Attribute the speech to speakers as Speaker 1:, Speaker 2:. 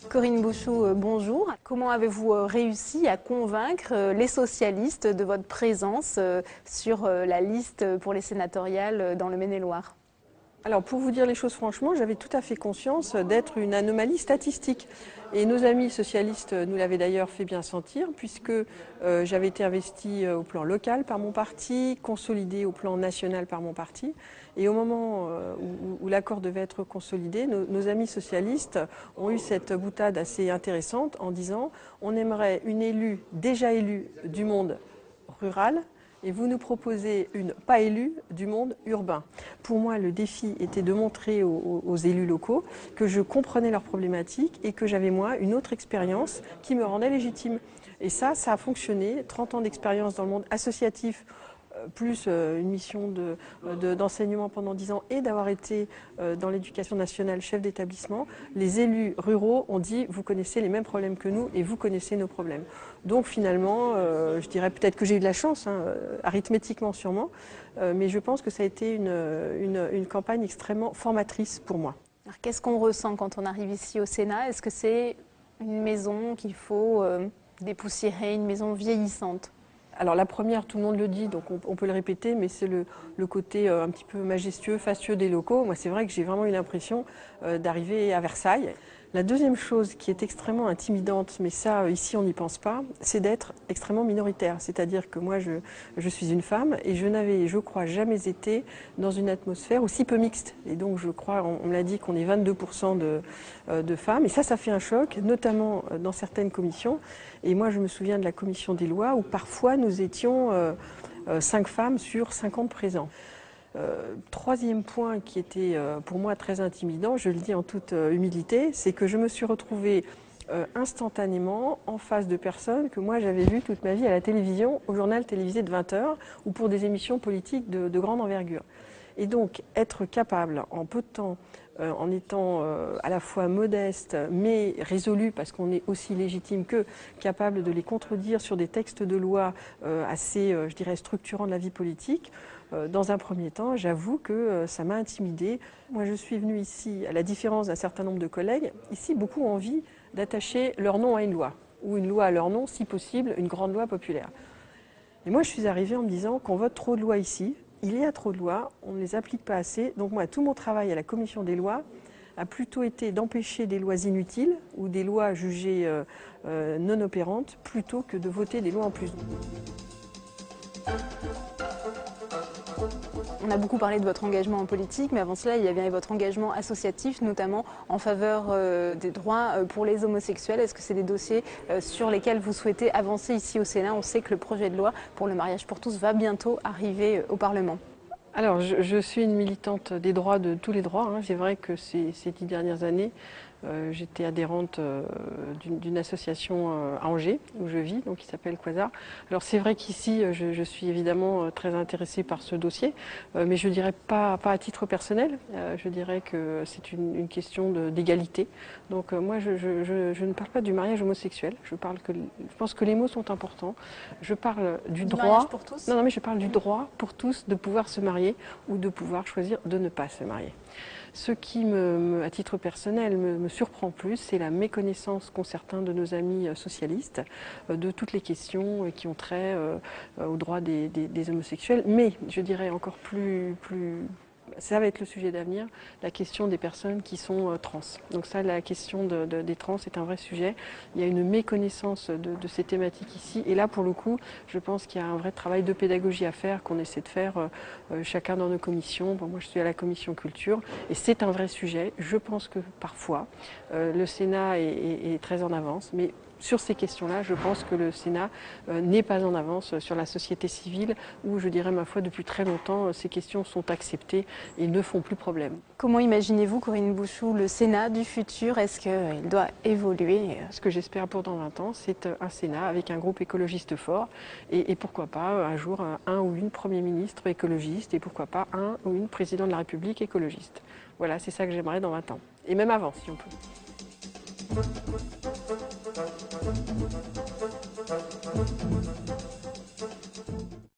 Speaker 1: Corinne Bouchoux, bonjour. Comment avez-vous réussi à convaincre les socialistes de votre présence sur la liste pour les sénatoriales dans le Maine-et-Loire ?
Speaker 2: Alors pour vous dire les choses franchement, j'avais tout à fait conscience d'être une anomalie statistique. Et nos amis socialistes nous l'avaient d'ailleurs fait bien sentir, puisque j'avais été investie au plan local par mon parti, consolidée au plan national par mon parti. Et au moment où l'accord devait être consolidé, nos amis socialistes ont eu cette boutade assez intéressante en disant « on aimerait une élue déjà élue du monde rural ». Et vous nous proposez une pas élue du monde urbain. Pour moi, le défi était de montrer aux élus locaux que je comprenais leurs problématiques et que j'avais, moi, une autre expérience qui me rendait légitime. Et ça a fonctionné. 30 ans d'expérience dans le monde associatif, plus une mission d'enseignement pendant 10 ans et d'avoir été dans l'éducation nationale chef d'établissement, les élus ruraux ont dit « vous connaissez les mêmes problèmes que nous et vous connaissez nos problèmes ». Donc finalement, je dirais peut-être que j'ai eu de la chance, arithmétiquement sûrement, mais je pense que ça a été une campagne extrêmement formatrice pour moi.
Speaker 1: Qu'est-ce qu'on ressent quand on arrive ici au Sénat? Est-ce que c'est une maison qu'il faut dépoussiérer, une maison vieillissante?
Speaker 2: Alors la première, tout le monde le dit, donc on peut le répéter, mais c'est le côté un petit peu majestueux, fastueux des locaux. Moi, c'est vrai que j'ai vraiment eu l'impression d'arriver à Versailles. La deuxième chose qui est extrêmement intimidante, mais ça, ici, on n'y pense pas, c'est d'être extrêmement minoritaire. C'est-à-dire que moi, je suis une femme et je n'avais, je crois, jamais été dans une atmosphère aussi peu mixte. Et donc, je crois, on me l'a dit, qu'on est 22% de femmes. Et ça fait un choc, notamment dans certaines commissions. Et moi, je me souviens de la commission des lois où parfois nous étions 5 femmes sur 50 présents. Troisième point qui était pour moi très intimidant, je le dis en toute humilité, c'est que je me suis retrouvée instantanément en face de personnes que moi j'avais vues toute ma vie à la télévision, au journal télévisé de 20h ou pour des émissions politiques de grande envergure. Et donc être capable en peu de temps, en étant à la fois modeste mais résolu, parce qu'on est aussi légitime que capable de les contredire sur des textes de loi assez, je dirais, structurants de la vie politique, dans un premier temps, j'avoue que ça m'a intimidée. Moi, je suis venue ici, à la différence d'un certain nombre de collègues, ici, beaucoup ont envie d'attacher leur nom à une loi, ou une loi à leur nom, si possible, une grande loi populaire. Et moi, je suis arrivée en me disant qu'on vote trop de lois ici, il y a trop de lois, on ne les applique pas assez. Donc moi, tout mon travail à la commission des lois a plutôt été d'empêcher des lois inutiles ou des lois jugées non opérantes, plutôt que de voter des lois en plus.
Speaker 1: On a beaucoup parlé de votre engagement en politique, mais avant cela, il y avait votre engagement associatif, notamment en faveur des droits pour les homosexuels. Est-ce que c'est des dossiers sur lesquels vous souhaitez avancer ici au Sénat? On sait que le projet de loi pour le mariage pour tous va bientôt arriver au Parlement.
Speaker 2: Alors, je suis une militante des droits, de tous les droits. C'est vrai que ces 10 dernières années, j'étais adhérente d'une association à Angers, où je vis, donc qui s'appelle Quasar. Alors c'est vrai qu'ici, je suis évidemment très intéressée par ce dossier, mais je dirais pas à titre personnel. Je dirais que c'est une question d'égalité. Donc moi, je ne parle pas du mariage homosexuel. Je pense que les mots sont importants. Je parle du droit.
Speaker 1: Mariage pour tous ?
Speaker 2: Non, mais je parle du droit pour tous de pouvoir se marier ou de pouvoir choisir de ne pas se marier. Ce qui, à titre personnel, me surprend plus, c'est la méconnaissance qu'ont certains de nos amis socialistes de toutes les questions qui ont trait aux droits des homosexuels. Mais, je dirais encore plus ça va être le sujet d'avenir, la question des personnes qui sont trans. Donc ça, la question des trans est un vrai sujet. Il y a une méconnaissance de ces thématiques ici. Et là, pour le coup, je pense qu'il y a un vrai travail de pédagogie à faire, qu'on essaie de faire chacun dans nos commissions. Bon, moi, je suis à la commission culture et c'est un vrai sujet. Je pense que parfois, le Sénat est très en avance, mais sur ces questions-là, je pense que le Sénat n'est pas en avance sur la société civile où, je dirais ma foi, depuis très longtemps, ces questions sont acceptées et ne font plus problème.
Speaker 1: Comment imaginez-vous, Corinne Bouchoux, le Sénat du futur? Est-ce qu'il doit évoluer?
Speaker 2: Ce que j'espère pour dans 20 ans, c'est un Sénat avec un groupe écologiste fort et pourquoi pas un jour un ou une Premier ministre écologiste et pourquoi pas un ou une Président de la République écologiste. Voilà, c'est ça que j'aimerais dans 20 ans. Et même avant, si on peut.